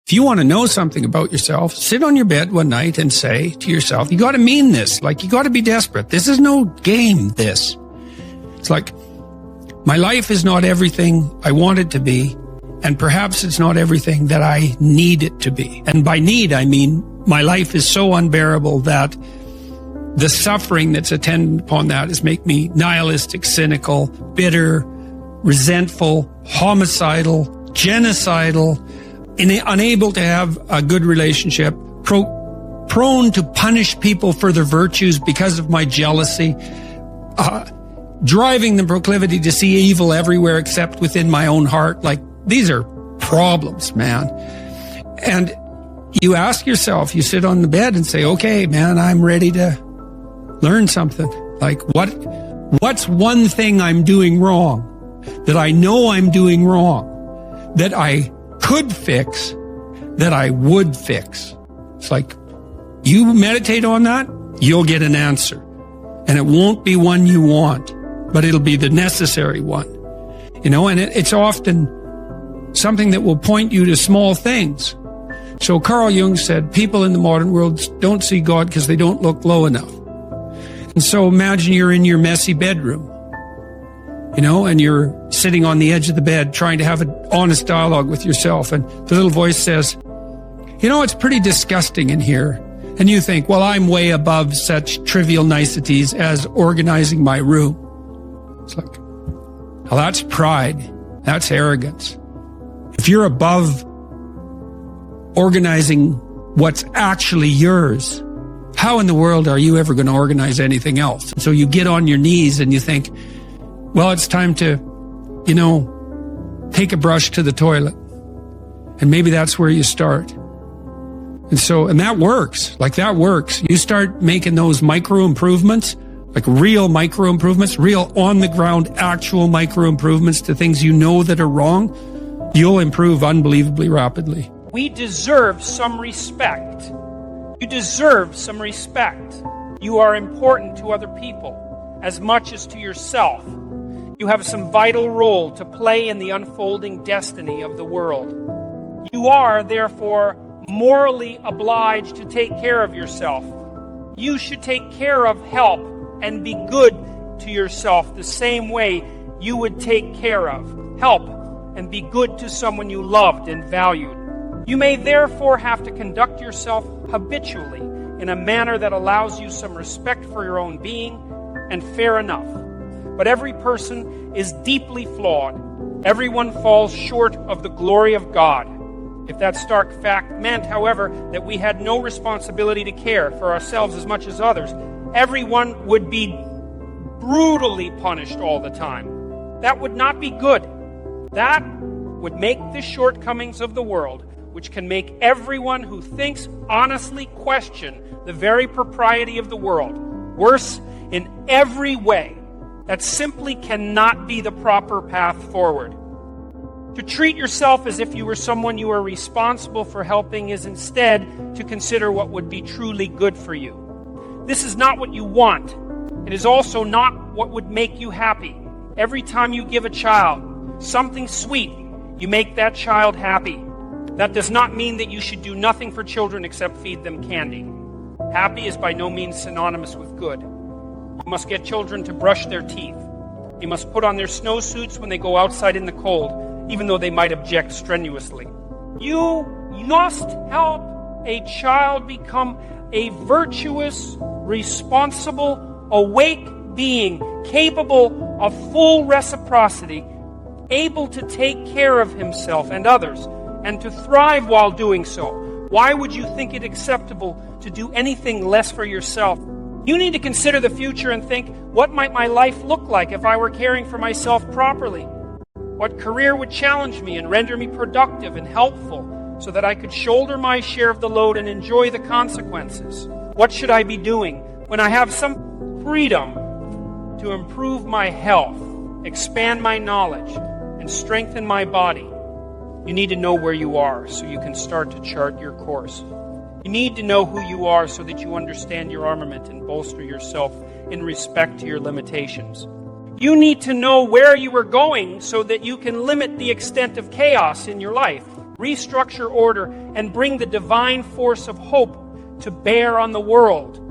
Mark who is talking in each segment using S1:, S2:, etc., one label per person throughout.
S1: If you want to know something about yourself, sit on your bed one night and say to yourself, you got to mean this. Like, you got to be desperate. This is no game, this. It's like, my life is not everything I want it to be, and perhaps it's not everything that I need it to be. And by need, I mean my life is so unbearable that the suffering that's attendant upon that is make me nihilistic, cynical, bitter, resentful, homicidal, genocidal, unable to have a good relationship, prone to punish people for their virtues because of my jealousy, driving the proclivity to see evil everywhere except within my own heart. Like, these are problems, man. And you ask yourself, you sit on the bed and say, okay, man, I'm ready to learn something. Like, what's one thing I'm doing wrong that I know I'm doing wrong that I could fix, that I would fix? It's like, you meditate on that, you'll get an answer. And it won't be one you want, but it'll be the necessary one. You know, and it's often something that will point you to small things. So Carl Jung said, people in the modern world don't see God because they don't look low enough. And so imagine you're in your messy bedroom, you know, and you're sitting on the edge of the bed trying to have an honest dialogue with yourself. And the little voice says, you know, it's pretty disgusting in here. And you think, well, I'm way above such trivial niceties as organizing my room. It's like, well, that's pride. That's arrogance. If you're above organizing what's actually yours, how in the world are you ever going to organize anything else? And so you get on your knees and you think, well, it's time to, you know, take a brush to the toilet. And maybe that's where you start. And that works. Like, that works. You start making those micro improvements, like real micro improvements, real on the ground, actual micro improvements to things you know that are wrong, you'll improve unbelievably rapidly.
S2: We deserve some respect. You deserve some respect. You are important to other people as much as to yourself. You have some vital role to play in the unfolding destiny of the world. You are, therefore, morally obliged to take care of yourself. You should take care of, help, and be good to yourself the same way you would take care of, help, and be good to someone you loved and valued. You may therefore have to conduct yourself habitually in a manner that allows you some respect for your own being, and fair enough. But every person is deeply flawed. Everyone falls short of the glory of God. If that stark fact meant, however, that we had no responsibility to care for ourselves as much as others, everyone would be brutally punished all the time. That would not be good. That would make the shortcomings of the world, which can make everyone who thinks honestly question the very propriety of the world, worse in every way. That simply cannot be the proper path forward. To treat yourself as if you were someone you are responsible for helping is instead to consider what would be truly good for you. This is not what you want. It is also not what would make you happy. Every time you give a child something sweet, you make that child happy. That does not mean that you should do nothing for children except feed them candy. Happy is by no means synonymous with good. You must get children to brush their teeth. You must put on their snowsuits when they go outside in the cold, even though they might object strenuously. You must help a child become a virtuous, responsible, awake being, capable of full reciprocity, able to take care of himself and others, and to thrive while doing so. Why would you think it acceptable to do anything less for yourself? You need to consider the future and think, what might my life look like if I were caring for myself properly? What career would challenge me and render me productive and helpful so that I could shoulder my share of the load and enjoy the consequences? What should I be doing when I have some freedom to improve my health, expand my knowledge, and strengthen my body? You need to know where you are so you can start to chart your course. You need to know who you are so that you understand your armament and bolster yourself in respect to your limitations. You need to know where you are going so that you can limit the extent of chaos in your life. restructure order, and bring the divine force of hope to bear on the world.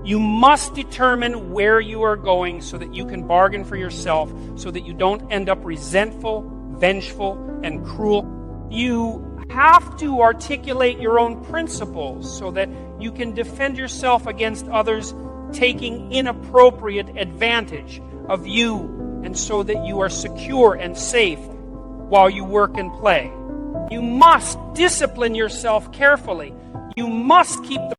S2: You must determine where you are going so that you can bargain for yourself, so that you don't end up resentful, vengeful, and cruel. You have to articulate your own principles so that you can defend yourself against others taking inappropriate advantage of you, and so that you are secure and safe while you work and play. You must discipline yourself carefully. You must keep the